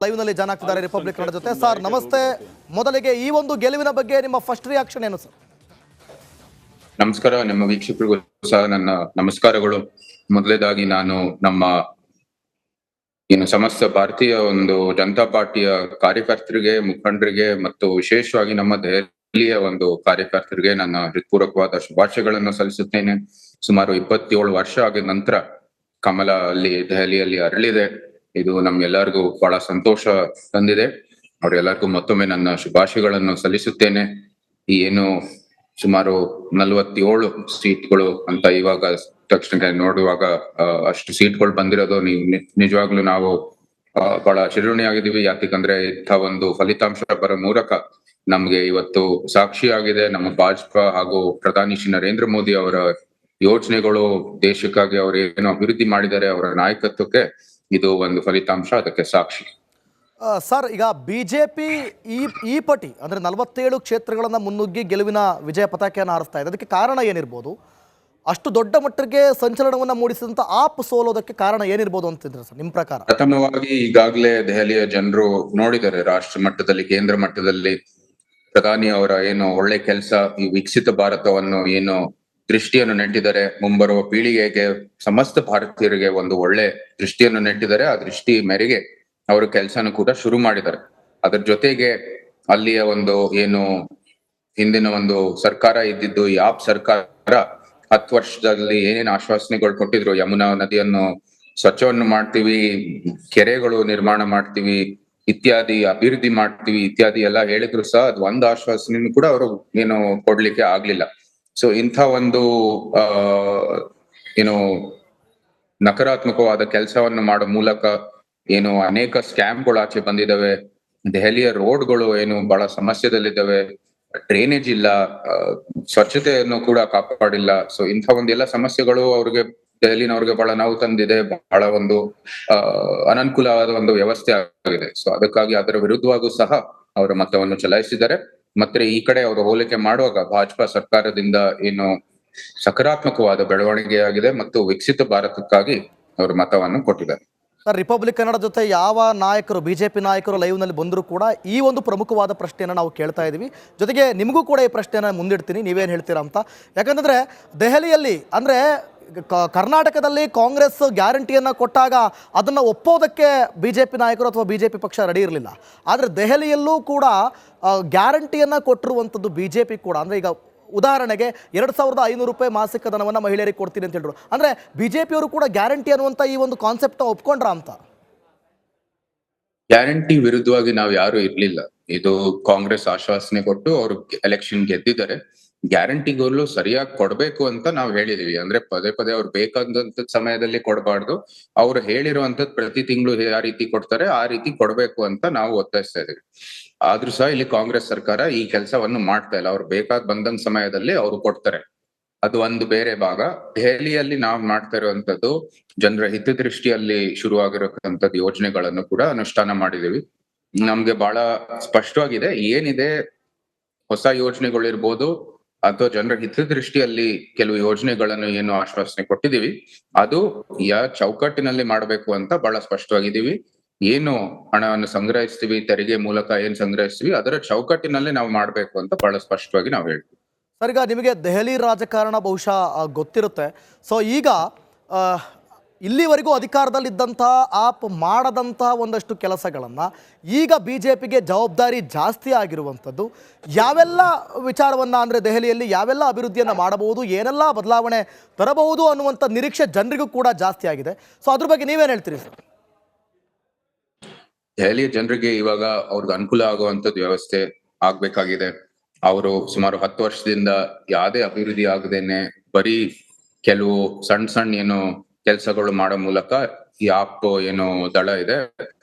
Live ನಲ್ಲಿ John ಆಗ್ತಿದ್ದಾರೆ republic Kannada ಜೊತೆ. ಸರ್ ನಮಸ್ತೆ. ಮೊದಲಿಗೆ ಈ ಒಂದು ಗೆಲುವಿನ ಬಗ್ಗೆ ನಿಮ್ಮ ಫಸ್ಟ್ ರಿಯಾಕ್ಷನ್ ಏನು ಸರ್? ನಮಸ್ಕಾರ. ನಮ್ಮ ವೀಕ್ಷಕರಿಗೂ ಸಹ ನನ್ನ ನಮಸ್ಕಾರಗಳು. ಮೊದಲೇದಾಗಿ ನಾನು ನಮ್ಮ ಸಮಸ್ತ ಭಾರತೀಯ ಒಂದು ಜನತಾ ಪಾರ್ಟಿಯ ಕಾರ್ಯಕರ್ತರಿಗೆ, ಮುಖಂಡರಿಗೆ ಮತ್ತು ವಿಶೇಷವಾಗಿ ನಮ್ಮ ದೆಹಲಿಯ ಒಂದು ಕಾರ್ಯಕರ್ತರಿಗೆ ನನ್ನ ಹೃತ್ಪೂರ್ವಕವಾದ ಶುಭಾಶಯಗಳನ್ನು ಸಲ್ಲಿಸುತ್ತೇನೆ. ಸುಮಾರು 27 ವರ್ಷ ಆಗಿದ ನಂತರ ಕಮಲ ಅಲ್ಲಿ ದೆಹಲಿಯಲ್ಲಿ ಅರಳಿದೆ. ಇದು ನಮ್ಗೆಲ್ಲರಿಗೂ ಬಹಳ ಸಂತೋಷ ತಂದಿದೆ. ಅವರೆಲ್ಲರಿಗೂ ಮತ್ತೊಮ್ಮೆ ನನ್ನ ಶುಭಾಶಯಗಳನ್ನು ಸಲ್ಲಿಸುತ್ತೇನೆ. ಏನು ಸುಮಾರು 47 ಸೀಟ್ಗಳು ಅಂತ ಇವಾಗ ತಕ್ಷಣ ನೋಡುವಾಗ ಅಷ್ಟು ಸೀಟ್ಗಳು ಬಂದಿರೋದು ನಿಜವಾಗ್ಲೂ ನಾವು ಬಹಳ ಚಿರಋಣಿಯಾಗಿದ್ದೀವಿ. ಯಾಕಂದ್ರೆ ಇಂಥ ಒಂದು ಫಲಿತಾಂಶ ಬರೋ ಮೂಲಕ ನಮ್ಗೆ ಇವತ್ತು ಸಾಕ್ಷಿಯಾಗಿದೆ ನಮ್ಮ ಭಾಜಪಾ ಹಾಗೂ ಪ್ರಧಾನಿ ಶ್ರೀ ನರೇಂದ್ರ ಮೋದಿ ಅವರ ಯೋಜನೆಗಳು, ದೇಶಕ್ಕಾಗಿ ಅವರು ಏನು ಅಭಿವೃದ್ಧಿ ಮಾಡಿದ್ದಾರೆ, ಅವರ ನಾಯಕತ್ವಕ್ಕೆ ಇದು ಒಂದು ಫಲಿತಾಂಶ, ಅದಕ್ಕೆ ಸಾಕ್ಷಿ. ಸರ್, ಈಗ ಬಿಜೆಪಿ ಈ ಪಟ್ಟಿ ಅಂದ್ರೆ 47 ಕ್ಷೇತ್ರಗಳನ್ನ ಮುನ್ನುಗ್ಗಿ ಗೆಲುವಿನ ವಿಜಯ ಪತಾಕೆಯನ್ನು ಹಾರಿಸ್ತಾ ಇದೆ. ಅದಕ್ಕೆ ಕಾರಣ ಏನಿರ್ಬೋದು? ಅಷ್ಟು ದೊಡ್ಡ ಮಟ್ಟಿಗೆ ಸಂಚಲನವನ್ನ ಮೂಡಿಸಿದಂತ ಆಪ್ ಸೋಲೋದಕ್ಕೆ ಕಾರಣ ಏನಿರ್ಬೋದು ಅಂತಿದ್ರೆ ಸರ್ ನಿಮ್ಮ ಪ್ರಕಾರ? ಪ್ರಥಮವಾಗಿ ಈಗಾಗಲೇ ದೆಹಲಿಯ ಜನರು ನೋಡಿದ್ದಾರೆ, ರಾಷ್ಟ್ರ ಮಟ್ಟದಲ್ಲಿ, ಕೇಂದ್ರ ಮಟ್ಟದಲ್ಲಿ ಪ್ರಧಾನಿ ಅವರ ಏನು ಒಳ್ಳೆ ಕೆಲಸ, ಈ ವಿಕಸಿತ ಭಾರತವನ್ನು ಏನು ದೃಷ್ಟಿಯನ್ನು ನೆಟ್ಟಿದ್ದಾರೆ, ಮುಂಬರುವ ಪೀಳಿಗೆಗೆ ಸಮಸ್ತ ಭಾರತೀಯರಿಗೆ ಒಂದು ಒಳ್ಳೆ ದೃಷ್ಟಿಯನ್ನು ನೆಟ್ಟಿದ್ದಾರೆ. ಆ ದೃಷ್ಟಿ ಮೇರೆಗೆ ಅವರು ಕೆಲಸನ ಕೂಡ ಶುರು ಮಾಡಿದ್ದಾರೆ. ಅದರ ಜೊತೆಗೆ ಅಲ್ಲಿಯ ಒಂದು ಏನು ಹಿಂದಿನ ಒಂದು ಸರ್ಕಾರ ಇದ್ದಿದ್ದು, ಈ ಆಪ್ ಸರ್ಕಾರ 10 ವರ್ಷದಲ್ಲಿ ಏನೇನು ಆಶ್ವಾಸನೆಗಳು ಕೊಟ್ಟಿದ್ರು, ಯಮುನಾ ನದಿಯನ್ನು ಸ್ವಚ್ಛವನ್ನು ಮಾಡ್ತೀವಿ, ಕೆರೆಗಳು ನಿರ್ಮಾಣ ಮಾಡ್ತೀವಿ ಇತ್ಯಾದಿ, ಅಭಿವೃದ್ಧಿ ಮಾಡ್ತೀವಿ ಇತ್ಯಾದಿ ಎಲ್ಲ ಹೇಳಿದ್ರು ಸಹ ಅದು ಒಂದು ಆಶ್ವಾಸನೆ ಕೂಡ ಅವರು ಏನು ಕೊಡ್ಲಿಕ್ಕೆ ಆಗ್ಲಿಲ್ಲ. ಸೊ ಇಂಥ ಒಂದು ಏನು ನಕಾರಾತ್ಮಕವಾದ ಕೆಲಸವನ್ನು ಮಾಡೋ ಮೂಲಕ ಏನು ಅನೇಕ ಸ್ಕ್ಯಾಮ್ಗಳು ಆಚೆ ಬಂದಿದ್ದಾವೆ. ದೆಹಲಿಯ ರೋಡ್ಗಳು ಏನು ಬಹಳ ಸಮಸ್ಯೆದಲ್ಲಿದ್ದಾವೆ, ಡ್ರೈನೇಜ್ ಇಲ್ಲ, ಸ್ವಚ್ಛತೆಯನ್ನು ಕೂಡ ಕಾಪಾಡಿಲ್ಲ. ಸೊ ಇಂಥ ಒಂದೆಲ್ಲ ಸಮಸ್ಯೆಗಳು ಅವ್ರಿಗೆ, ದೆಹಲಿನವ್ರಿಗೆ ಬಹಳ ನೋವು ತಂದಿದೆ, ಬಹಳ ಒಂದು ಅನನುಕೂಲವಾದ ಒಂದು ವ್ಯವಸ್ಥೆ ಆಗಿದೆ. ಸೊ ಅದಕ್ಕಾಗಿ ಅದರ ವಿರುದ್ಧವಾಗೂ ಸಹ ಅವರ ಮತವನ್ನು ಚಲಾಯಿಸಿದ್ದಾರೆ. ಮತ್ತೆ ಈ ಕಡೆ ಅವರು ಹೋಲಿಕೆ ಮಾಡುವಾಗ ಭಾಜಪಾ ಸರ್ಕಾರದಿಂದ ಏನು ಸಕಾರಾತ್ಮಕವಾದ ಬೆಳವಣಿಗೆ ಆಗಿದೆ ಮತ್ತು ವಿಕಸಿತ ಭಾರತಕ್ಕಾಗಿ ಅವರು ಮತವನ್ನು ಕೊಟ್ಟಿದ್ದಾರೆ. ಸರ್, ರಿಪಬ್ಲಿಕ್ ಕನ್ನಡ ಜೊತೆ ಯಾವ ನಾಯಕರು, ಬಿಜೆಪಿ ನಾಯಕರು ಲೈವ್ ನಲ್ಲಿ ಬಂದರೂ ಕೂಡ ಈ ಒಂದು ಪ್ರಮುಖವಾದ ಪ್ರಶ್ನೆಯನ್ನು ನಾವು ಕೇಳ್ತಾ ಇದ್ದೀವಿ. ಜೊತೆಗೆ ನಿಮಗೂ ಕೂಡ ಈ ಪ್ರಶ್ನೆಯನ್ನು ಮುಂದಿಡ್ತೀನಿ, ನೀವೇನು ಹೇಳ್ತೀರಾ ಅಂತ. ಯಾಕಂತಂದ್ರೆ ದೆಹಲಿಯಲ್ಲಿ ಅಂದ್ರೆ ಕರ್ನಾಟಕದಲ್ಲಿ ಕಾಂಗ್ರೆಸ್ ಗ್ಯಾರಂಟಿಯನ್ನು ಕೊಟ್ಟಾಗ ಅದನ್ನು ಒಪ್ಪೋದಕ್ಕೆ ಬಿಜೆಪಿ ನಾಯಕರು ಅಥವಾ ಬಿಜೆಪಿ ಪಕ್ಷ ರೆಡಿ ಇರಲಿಲ್ಲ. ಆದರೆ ದೆಹಲಿಯಲ್ಲೂ ಕೂಡ ಗ್ಯಾರಂಟಿಯನ್ನು ಕೊಟ್ಟಿರುವಂಥದ್ದು ಬಿಜೆಪಿ ಕೂಡ. ಅಂದರೆ ಈಗ ಉದಾಹರಣೆಗೆ 2500 ರೂಪಾಯಿ ಮಾಸಿಕ ಧನವನ್ನು ಮಹಿಳೆಯರಿಗೆ ಕೊಡ್ತೀನಿ ಅಂತ ಹೇಳಿದ್ರು. ಅಂದರೆ ಬಿಜೆಪಿಯವರು ಕೂಡ ಗ್ಯಾರಂಟಿ ಅನ್ನುವಂಥ ಈ ಒಂದು ಕಾನ್ಸೆಪ್ಟ್ ಒಪ್ಕೊಂಡ್ರ ಅಂತ? ಗ್ಯಾರಂಟಿ ವಿರುದ್ಧವಾಗಿ ನಾವು ಯಾರು ಇರ್ಲಿಲ್ಲ. ಇದು ಕಾಂಗ್ರೆಸ್ ಆಶ್ವಾಸನೆ ಕೊಟ್ಟು ಅವರು ಎಲೆಕ್ಷನ್ ಗೆದ್ದಿದ್ದಾರೆ. ಗ್ಯಾರಂಟಿಗಳು ಸರಿಯಾಗಿ ಕೊಡ್ಬೇಕು ಅಂತ ನಾವು ಹೇಳಿದೀವಿ. ಅಂದ್ರೆ ಪದೇ ಪದೇ ಅವ್ರು ಬೇಕಾದಂತ ಸಮಯದಲ್ಲಿ ಕೊಡಬಾರ್ದು, ಅವ್ರು ಹೇಳಿರುವಂತದ್ ಪ್ರತಿ ತಿಂಗಳು ಯಾವ ರೀತಿ ಕೊಡ್ತಾರೆ ಆ ರೀತಿ ಕೊಡ್ಬೇಕು ಅಂತ ನಾವು ಒತ್ತಾಯಿಸ್ತಾ ಇದೀವಿ. ಆದ್ರೂ ಸಹ ಇಲ್ಲಿ ಕಾಂಗ್ರೆಸ್ ಸರ್ಕಾರ ಈ ಕೆಲಸವನ್ನು ಮಾಡ್ತಾ ಇಲ್ಲ. ಅವ್ರು ಬೇಕಾದ್ ಬಂದಂತ ಸಮಯದಲ್ಲಿ ಅವ್ರು ಕೊಡ್ತಾರೆ, ಅದು ಒಂದು ಬೇರೆ ಭಾಗ. ದೆಹಲಿಯಲ್ಲಿ ನಾವು ಮಾಡ್ತಾ ಇರುವಂತದ್ದು ಜನರ ಹಿತದೃಷ್ಟಿಯಲ್ಲಿ ಶುರುವಾಗಿರತಕ್ಕಂಥದ್ದು ಯೋಜನೆಗಳನ್ನು ಕೂಡ ಅನುಷ್ಠಾನ ಮಾಡಿದೀವಿ. ನಮ್ಗೆ ಬಹಳ ಸ್ಪಷ್ಟವಾಗಿದೆ ಏನಿದೆ, ಹೊಸ ಯೋಜನೆಗಳಿರ್ಬೋದು ಅಥವಾ ಜನರ ಹಿತದೃಷ್ಟಿಯಲ್ಲಿ ಕೆಲವು ಯೋಜನೆಗಳನ್ನು ಏನು ಆಶ್ವಾಸನೆ ಕೊಟ್ಟಿದೀವಿ ಅದು ಚೌಕಟ್ಟಿನಲ್ಲಿ ಮಾಡಬೇಕು ಅಂತ ಬಹಳ ಸ್ಪಷ್ಟವಾಗಿದ್ದೀವಿ. ಏನು ಹಣವನ್ನು ಸಂಗ್ರಹಿಸ್ತೀವಿ, ತೆರಿಗೆ ಮೂಲಕ ಏನ್ ಸಂಗ್ರಹಿಸ್ತೀವಿ ಅದರ ಚೌಕಟ್ಟಿನಲ್ಲೇ ನಾವು ಮಾಡ್ಬೇಕು ಅಂತ ಬಹಳ ಸ್ಪಷ್ಟವಾಗಿ ನಾವು ಹೇಳ್ತೀವಿ. ಸರ್, ಈಗ ನಿಮಗೆ ದೆಹಲಿ ರಾಜಕಾರಣ ಬಹುಶಃ ಗೊತ್ತಿರುತ್ತೆ. ಸೊ ಈಗ ಇಲ್ಲಿವರೆಗೂ ಅಧಿಕಾರದಲ್ಲಿದ್ದಂಥ ಆಪ್ ಮಾಡದಂಥ ಒಂದಷ್ಟು ಕೆಲಸಗಳನ್ನು ಈಗ ಬಿ ಜೆ ಪಿಗೆ ಜವಾಬ್ದಾರಿ ಜಾಸ್ತಿ ಆಗಿರುವಂಥದ್ದು, ಯಾವೆಲ್ಲ ವಿಚಾರವನ್ನು ಅಂದರೆ ದೆಹಲಿಯಲ್ಲಿ ಯಾವೆಲ್ಲ ಅಭಿವೃದ್ಧಿಯನ್ನು ಮಾಡಬಹುದು, ಏನೆಲ್ಲ ಬದಲಾವಣೆ ತರಬಹುದು ಅನ್ನುವಂಥ ನಿರೀಕ್ಷೆ ಜನರಿಗೂ ಕೂಡ ಜಾಸ್ತಿ ಆಗಿದೆ. ಸೊ ಅದ್ರ ಬಗ್ಗೆ ನೀವೇನು ಹೇಳ್ತೀರಿ ಸರ್? ದೆಹಲಿಯ ಜನರಿಗೆ ಇವಾಗ ಅವ್ರಿಗೆ ಅನುಕೂಲ ಆಗುವಂಥದ್ದು ವ್ಯವಸ್ಥೆ ಆಗ್ಬೇಕಾಗಿದೆ. ಅವರು ಸುಮಾರು 10 ವರ್ಷದಿಂದ ಯಾವುದೇ ಅಭಿವೃದ್ಧಿ ಆಗದೇನೆ ಬರೀ ಕೆಲವು ಸಣ್ಣ ಏನು ಕೆಲಸಗಳು ಮಾಡೋ ಮೂಲಕ ಈ ಆಪ್ ಏನು ದಳ ಇದೆ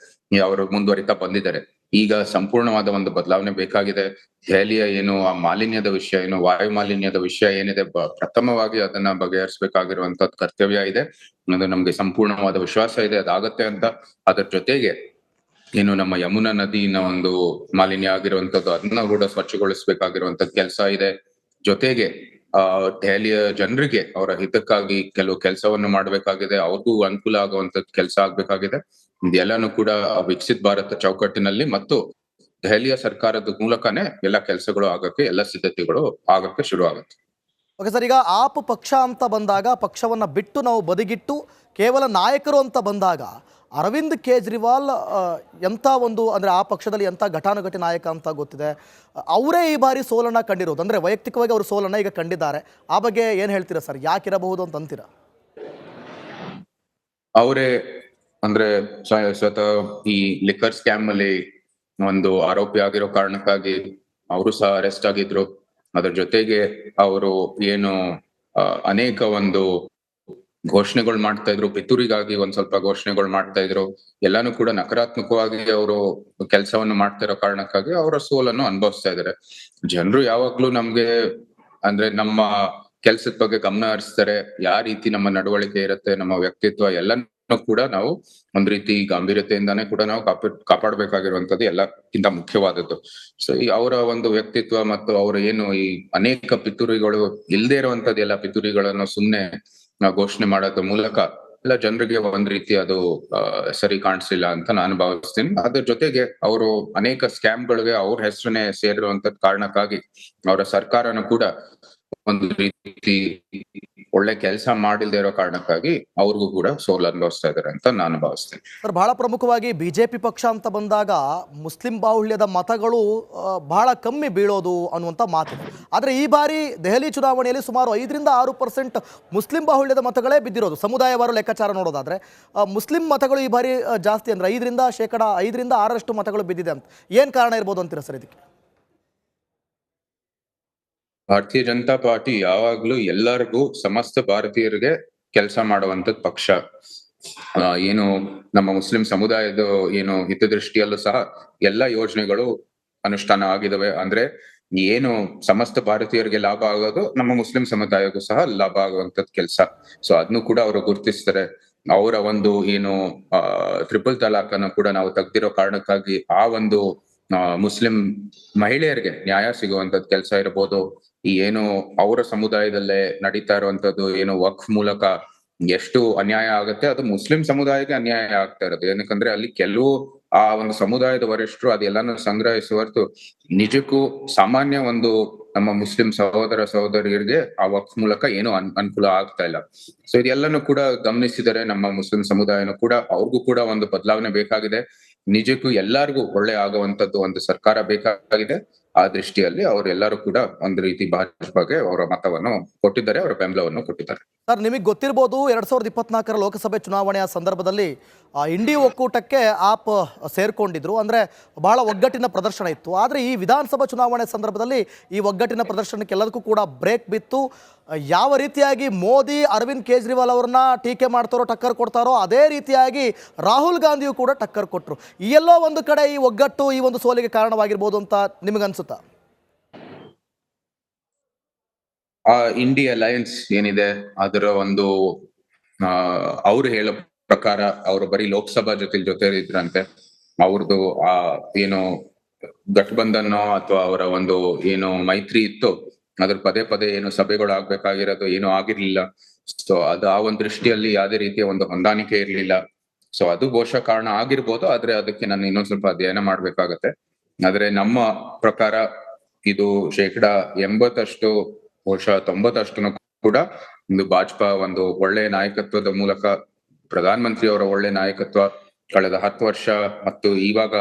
ಅವರು ಮುಂದುವರಿತಾ ಬಂದಿದ್ದಾರೆ. ಈಗ ಸಂಪೂರ್ಣವಾದ ಒಂದು ಬದಲಾವಣೆ ಬೇಕಾಗಿದೆ. ದೆಹಲಿಯ ಏನು ಆ ಮಾಲಿನ್ಯದ ವಿಷಯ, ಏನು ವಾಯು ಮಾಲಿನ್ಯದ ವಿಷಯ ಏನಿದೆ, ಪ್ರಥಮವಾಗಿ ಅದನ್ನ ಬಗೆಹರಿಸಬೇಕಾಗಿರುವಂತದ್ದು ಕರ್ತವ್ಯ ಇದೆ. ಅದು ನಮ್ಗೆ ಸಂಪೂರ್ಣವಾದ ವಿಶ್ವಾಸ ಇದೆ ಅದಾಗತ್ತೆ ಅಂತ. ಅದರ ಜೊತೆಗೆ ಏನು ನಮ್ಮ ಯಮುನಾ ನದಿನ ಒಂದು ಮಾಲಿನ್ಯ ಆಗಿರುವಂತದ್ದು ಅದನ್ನ ಕೂಡ ಸ್ವಚ್ಛಗೊಳಿಸಬೇಕಾಗಿರುವಂತದ್ದು ಕೆಲಸ ಇದೆ. ಜೊತೆಗೆ ದೆಹಲಿಯ ಜನರಿಗೆ ಅವರ ಹಿತಕ್ಕಾಗಿ ಕೆಲವು ಕೆಲಸವನ್ನು ಮಾಡಬೇಕಾಗಿದೆ, ಅವ್ರಿಗೂ ಅನುಕೂಲ ಆಗುವಂತದ್ದು ಕೆಲಸ ಆಗ್ಬೇಕಾಗಿದೆ. ಇದೆಲ್ಲಾನು ಕೂಡ ವಿಕಸಿತ್ ಭಾರತ ಚೌಕಟ್ಟಿನಲ್ಲಿ ಮತ್ತು ದೆಹಲಿಯ ಸರ್ಕಾರದ ಮೂಲಕನೇ ಎಲ್ಲ ಕೆಲಸಗಳು ಆಗಕ್ಕೆ, ಎಲ್ಲ ಸಿದ್ಧತೆಗಳು ಆಗಕ್ಕೆ ಶುರು ಆಗುತ್ತೆ. ಓಕೆ ಸರ್, ಈಗ ಆಪ್ ಪಕ್ಷ ಅಂತ ಬಂದಾಗ ಪಕ್ಷವನ್ನು ಬಿಟ್ಟು ನಾವು ಬದಿಗಿಟ್ಟು ಕೇವಲ ನಾಯಕರು ಅಂತ ಬಂದಾಗ ಅರವಿಂದ್ ಕೇಜ್ರಿವಾಲ್ ಎಂಥ ಒಂದು ಅಂದರೆ ಆ ಪಕ್ಷದಲ್ಲಿ ಎಂಥ ಘಟಾನುಘಟಿ ನಾಯಕ ಅಂತ ಗೊತ್ತಿದೆ. ಅವರೇ ಈ ಬಾರಿ ಸೋಲನ್ನು ಕಂಡಿರೋದು, ಅಂದರೆ ವೈಯಕ್ತಿಕವಾಗಿ ಅವರು ಸೋಲನ್ನು ಈಗ ಕಂಡಿದ್ದಾರೆ. ಆ ಬಗ್ಗೆ ಏನು ಹೇಳ್ತೀರಾ ಸರ್, ಯಾಕಿರಬಹುದು ಅಂತ ಅಂತೀರಾ? ಅವರೇ ಅಂದ್ರೆ ಸ್ವತಃ ಈ ಲಿಕ್ಕರ್ ಸ್ಕ್ಯಾಮ್ ಅಲ್ಲಿ ಒಂದು ಆರೋಪಿ ಆಗಿರೋ ಕಾರಣಕ್ಕಾಗಿ ಅವರು ಸಹ ಅರೆಸ್ಟ್ ಆಗಿದ್ರು. ಅದ್ರ ಜೊತೆಗೆ ಅವರು ಏನು ಅನೇಕ ಒಂದು ಘೋಷಣೆಗಳು ಮಾಡ್ತಾ ಇದ್ರು, ಪಿತೂರಿಗಾಗಿ ಒಂದ್ ಸ್ವಲ್ಪ ಘೋಷಣೆಗಳು ಮಾಡ್ತಾ ಇದ್ರು. ಎಲ್ಲಾನು ಕೂಡ ನಕಾರಾತ್ಮಕವಾಗಿ ಅವರು ಕೆಲಸವನ್ನು ಮಾಡ್ತಾ ಇರೋ ಕಾರಣಕ್ಕಾಗಿ ಅವರ ಸೋಲನ್ನು ಅನುಭವಿಸ್ತಾ ಇದ್ದಾರೆ. ಜನರು ಯಾವಾಗ್ಲೂ ನಮ್ಗೆ ಅಂದ್ರೆ ನಮ್ಮ ಕೆಲ್ಸದ ಬಗ್ಗೆ ಗಮನ ಹರಿಸ್ತಾರೆ. ಯಾವ ರೀತಿ ನಮ್ಮ ನಡವಳಿಕೆ ಇರುತ್ತೆ, ನಮ್ಮ ವ್ಯಕ್ತಿತ್ವ ಎಲ್ಲಾನು ಕೂಡ ನಾವು ಒಂದ್ ರೀತಿ ಗಂಭೀರತೆಯಿಂದಾನೇ ಕೂಡ ನಾವು ಕಾಪಾಡಬೇಕಾಗಿರುವಂತದ್ದು ಎಲ್ಲಕ್ಕಿಂತ ಮುಖ್ಯವಾದದ್ದು. ಸೊ ಈ ಅವರ ಒಂದು ವ್ಯಕ್ತಿತ್ವ ಮತ್ತು ಅವರ ಏನು ಈ ಅನೇಕ ಪಿತೂರಿಗಳು ಇಲ್ದೇ ಇರುವಂತದ್ದು ಎಲ್ಲ ಪಿತೂರಿಗಳನ್ನು ಸುಮ್ನೆ ಘೋಷಣೆ ಮಾಡೋದ್ರ ಮೂಲಕ ಎಲ್ಲ ಜನರಿಗೆ ಒಂದ್ ರೀತಿ ಅದು ಸರಿ ಕಾಣಿಸ್ಲಿಲ್ಲ ಅಂತ ನಾನು ಭಾವಿಸ್ತೀನಿ. ಅದ್ರ ಜೊತೆಗೆ ಅವರು ಅನೇಕ ಸ್ಕ್ಯಾಮ್ಗಳಿಗೆ ಅವ್ರ ಹೆಸರನ್ನೇ ಸೇರಿರುವಂತದ್ ಕಾರಣಕ್ಕಾಗಿ ಅವರ ಸರ್ಕಾರನು ಕೂಡ ಒಂದು ರೀತಿ ಒಳ್ಳೆ ಕೆಲಸ ಮಾಡಿಲ್ದೇ ಇರೋ ಕಾರಣಕ್ಕಾಗಿ ಅವ್ರಿಗೂ ಕೂಡ ಸೋಲು ಅನುಭವಿಸ್ತಾ ಇದಾರೆ ಅಂತ ನಾನು ಭಾವಿಸ್ತೇನೆ. ಸರ್, ಬಹಳ ಪ್ರಮುಖವಾಗಿ ಬಿಜೆಪಿ ಪಕ್ಷ ಅಂತ ಬಂದಾಗ ಮುಸ್ಲಿಂ ಬಾಹುಳ್ಯದ ಮತಗಳು ಬಹಳ ಕಮ್ಮಿ ಬೀಳೋದು ಅನ್ನುವಂಥ ಮಾತಿದೆ. ಆದರೆ ಈ ಬಾರಿ ದೆಹಲಿ ಚುನಾವಣೆಯಲ್ಲಿ ಸುಮಾರು 5-6% ಮುಸ್ಲಿಂ ಬಾಹುಳ್ಯದ ಮತಗಳೇ ಬಿದ್ದಿರೋದು. ಸಮುದಾಯವಾರು ಲೆಕ್ಕಾಚಾರ ನೋಡೋದಾದ್ರೆ ಮುಸ್ಲಿಂ ಮತಗಳು ಈ ಬಾರಿ ಜಾಸ್ತಿ, ಅಂದರೆ 5-6% ಮತಗಳು ಬಿದ್ದಿದೆ ಅಂತ. ಏನು ಕಾರಣ ಇರ್ಬೋದು ಅಂತೀರಾ ಸರ್ ಇದಕ್ಕೆ? ಭಾರತೀಯ ಜನತಾ ಪಾರ್ಟಿ ಯಾವಾಗ್ಲೂ ಎಲ್ಲರಿಗೂ, ಸಮಸ್ತ ಭಾರತೀಯರಿಗೆ ಕೆಲಸ ಮಾಡುವಂತದ್ ಪಕ್ಷ. ಏನು ನಮ್ಮ ಮುಸ್ಲಿಂ ಸಮುದಾಯದ ಏನು ಹಿತದೃಷ್ಟಿಯಲ್ಲೂ ಸಹ ಎಲ್ಲ ಯೋಜನೆಗಳು ಅನುಷ್ಠಾನ ಆಗಿದಾವೆ. ಅಂದ್ರೆ ಏನು ಸಮಸ್ತ ಭಾರತೀಯರಿಗೆ ಲಾಭ ಆಗೋದು ನಮ್ಮ ಮುಸ್ಲಿಂ ಸಮುದಾಯಕ್ಕೂ ಸಹ ಲಾಭ ಆಗುವಂತದ್ ಕೆಲಸ. ಸೊ ಅದನ್ನು ಕೂಡ ಅವರು ಗುರುತಿಸ್ತಾರೆ. ಅವರ ಒಂದು ಏನು ಟ್ರಿಪಲ್ ತಲಾಕ್ ಅನ್ನು ಕೂಡ ನಾವು ತೆಗ್ದಿರೋ ಕಾರಣಕ್ಕಾಗಿ ಆ ಒಂದು ಮುಸ್ಲಿಂ ಮಹಿಳೆಯರಿಗೆ ನ್ಯಾಯ ಸಿಗುವಂತದ್ ಕೆಲಸ ಇರ್ಬೋದು. ಈ ಏನು ಅವರ ಸಮುದಾಯದಲ್ಲೇ ನಡೀತಾ ಇರುವಂತದ್ದು ಏನು ವಕ್ಫ್ ಮೂಲಕ ಎಷ್ಟು ಅನ್ಯಾಯ ಆಗುತ್ತೆ, ಅದು ಮುಸ್ಲಿಂ ಸಮುದಾಯಕ್ಕೆ ಅನ್ಯಾಯ ಆಗ್ತಾ ಇರೋದು. ಏನಕ್ಕಂದ್ರೆ ಅಲ್ಲಿ ಕೆಲವು ಆ ಒಂದು ಸಮುದಾಯದ ವರಿಷ್ಠರು ಅದೆಲ್ಲಾನು ಸಂಗ್ರಹಿಸುವರ್ತು ನಿಜಕ್ಕೂ ಸಾಮಾನ್ಯ ಒಂದು ನಮ್ಮ ಮುಸ್ಲಿಂ ಸಹೋದರ ಸಹೋದರಿಯರಿಗೆ ಆ ವಕ್ಫ್ ಮೂಲಕ ಏನು ಅನುಕೂಲ ಆಗ್ತಾ ಇಲ್ಲ. ಸೊ ಇದೆಲ್ಲನೂ ಕೂಡ ಗಮನಿಸಿದರೆ ನಮ್ಮ ಮುಸ್ಲಿಂ ಸಮುದಾಯನೂ ಕೂಡ ಅವ್ರಿಗೂ ಕೂಡ ಒಂದು ಬದಲಾವಣೆ ಬೇಕಾಗಿದೆ. ನಿಜಕ್ಕೂ ಎಲ್ಲರಿಗೂ ಒಳ್ಳೆ ಆಗುವಂತದ್ದು ಒಂದು ಸರ್ಕಾರ ಬೇಕಾಗಿದೆ. ಆ ದೃಷ್ಟಿಯಲ್ಲಿ ಅವರೆಲ್ಲರೂ ಕೂಡ ಒಂದು ರೀತಿ ಭಾಜಪಾಗೆ ಅವರ ಮತವನ್ನು ಕೊಟ್ಟಿದ್ದಾರೆ, ಅವರ ಬೆಂಬಲವನ್ನು ಕೊಟ್ಟಿದ್ದಾರೆ. ಸರ್, ನಿಮಗೆ ಗೊತ್ತಿರ್ಬೋದು 2024 ಲೋಕಸಭೆ ಚುನಾವಣೆಯ ಸಂದರ್ಭದಲ್ಲಿ ಇಂಡಿ ಒಕ್ಕೂಟಕ್ಕೆ ಆಪ್ ಸೇರ್ಕೊಂಡಿದ್ರು, ಅಂದರೆ ಬಹಳ ಒಗ್ಗಟ್ಟಿನ ಪ್ರದರ್ಶನ ಇತ್ತು. ಆದರೆ ಈ ವಿಧಾನಸಭಾ ಚುನಾವಣೆ ಸಂದರ್ಭದಲ್ಲಿ ಈ ಒಗ್ಗಟ್ಟಿನ ಪ್ರದರ್ಶನಕ್ಕೆ ಎಲ್ಲದಕ್ಕೂ ಕೂಡ ಬ್ರೇಕ್ ಬಿತ್ತು. ಯಾವ ರೀತಿಯಾಗಿ ಮೋದಿ ಅರವಿಂದ್ ಕೇಜ್ರಿವಾಲ್ ಅವ್ರನ್ನ ಟೀಕೆ ಮಾಡ್ತಾರೋ, ಟಕ್ಕರ್ ಕೊಡ್ತಾರೋ, ಅದೇ ರೀತಿಯಾಗಿ ರಾಹುಲ್ ಗಾಂಧಿಯು ಕೂಡ ಟಕ್ಕರ್ ಕೊಟ್ಟರು. ಈ ಎಲ್ಲೋ ಒಂದು ಕಡೆ ಈ ಒಗ್ಗಟ್ಟು ಈ ಒಂದು ಸೋಲಿಗೆ ಕಾರಣವಾಗಿರ್ಬೋದು ಅಂತ ನಿಮಗನ್ಸುತ್ತಾ? ಇಂಡಿ ಅಲಯನ್ಸ್ ಏನಿದೆ ಅದರ ಒಂದು ಅವ್ರು ಹೇಳೋ ಪ್ರಕಾರ ಅವರು ಬರೀ ಲೋಕಸಭಾ ಜೊತೆ ಇದ್ರಂತೆ. ಅವ್ರದ್ದು ಏನು ಗಠಬಂಧನ್ ಅಥವಾ ಅವರ ಒಂದು ಏನು ಮೈತ್ರಿ ಇತ್ತು, ಅದ್ರ ಪದೇ ಏನು ಸಭೆಗಳು ಆಗ್ಬೇಕಾಗಿರೋದು ಏನು ಆಗಿರ್ಲಿಲ್ಲ. ಸೊ ಅದು ಆ ಒಂದು ದೃಷ್ಟಿಯಲ್ಲಿ ಯಾವುದೇ ರೀತಿಯ ಒಂದು ಹೊಂದಾಣಿಕೆ ಇರ್ಲಿಲ್ಲ. ಸೊ ಅದು ಬಹುಶಃ ಕಾರಣ ಆಗಿರ್ಬೋದು. ಆದ್ರೆ ಅದಕ್ಕೆ ನಾನು ಇನ್ನೊಂದ್ ಸ್ವಲ್ಪ ಅಧ್ಯಯನ ಮಾಡ್ಬೇಕಾಗತ್ತೆ. ಆದ್ರೆ ನಮ್ಮ ಪ್ರಕಾರ ಇದು 80% ಬಹುಶಃ 90% ಕೂಡ ಒಂದು ಭಾಜಪಾ ಒಂದು ಒಳ್ಳೆ ನಾಯಕತ್ವದ ಮೂಲಕ, ಪ್ರಧಾನ ಮಂತ್ರಿ ಅವರ ಒಳ್ಳೆ ನಾಯಕತ್ವ ಕಳೆದ 10 ವರ್ಷ ಮತ್ತು ಇವಾಗ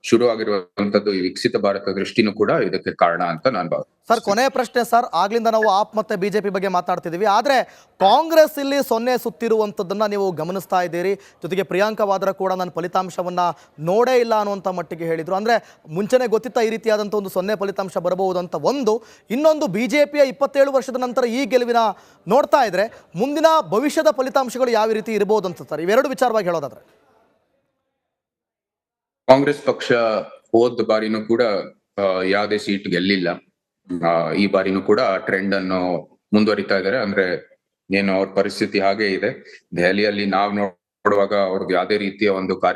ಶುರು ಆಗಿರುವಂತದ್ದು ಈ ವಿಕಸಿತ ಭಾರತ ದೃಷ್ಟಿನೂ ಕೂಡ ಇದಕ್ಕೆ ಕಾರಣ ಅಂತ ನಾನು ಭಾವಿಸ್ತೀನಿ. ಸರ್, ಕೊನೆಯ ಪ್ರಶ್ನೆ ಸರ್. ಆಗ್ಲಿಂದ ನಾವು ಆಪ್ ಮತ್ತೆ ಬಿಜೆಪಿ ಬಗ್ಗೆ ಮಾತಾಡ್ತಿದ್ದೀವಿ, ಆದರೆ ಕಾಂಗ್ರೆಸ್ ಇಲ್ಲಿ 0 ಸುತ್ತಿರುವಂಥದ್ದನ್ನು ನೀವು ಗಮನಿಸ್ತಾ ಇದ್ದೀರಿ. ಜೊತೆಗೆ ಪ್ರಿಯಾಂಕಾ ವಾದ್ರಾ ಕೂಡ ನನ್ನ ಫಲಿತಾಂಶವನ್ನು ನೋಡೇ ಇಲ್ಲ ಅನ್ನುವಂಥ ಮಟ್ಟಿಗೆ ಹೇಳಿದರು. ಅಂದರೆ ಮುಂಚೆನೇ ಗೊತ್ತಿತ್ತ ಈ ರೀತಿಯಾದಂಥ ಒಂದು 0 ಫಲಿತಾಂಶ ಬರಬಹುದಂತ. ಇನ್ನೊಂದು ಬಿಜೆಪಿಯ 27 ವರ್ಷದ ನಂತರ ಈ ಗೆಲುವಿನ ನೋಡ್ತಾ ಇದ್ರೆ ಮುಂದಿನ ಭವಿಷ್ಯದ ಫಲಿತಾಂಶಗಳು ಯಾವ ರೀತಿ ಇರಬಹುದು ಅಂತ ಸರ್, ಇವೆರಡು ವಿಚಾರವಾಗಿ ಹೇಳೋದಾದ್ರೆ? ಕಾಂಗ್ರೆಸ್ ಪಕ್ಷ ಹೋದ ಬಾರಿನೂ ಕೂಡ ಯಾವುದೇ ಸೀಟ್ ಗೆಲ್ಲಿಲ್ಲ. ಈ ಬಾರಿನೂ ಕೂಡ ಟ್ರೆಂಡ್ ಅನ್ನು ಮುಂದುವರಿತಾ ಇದ್ದಾರೆ. ಅಂದ್ರೆ ಏನು ಅವ್ರ ಪರಿಸ್ಥಿತಿ ಹಾಗೆ ಇದೆ. ದೆಹಲಿಯಲ್ಲಿ ನಾವು ನೋಡುವಾಗ ಅವ್ರದ್ದು ಯಾವುದೇ ರೀತಿಯ ಒಂದು ಕಾರ್ಯ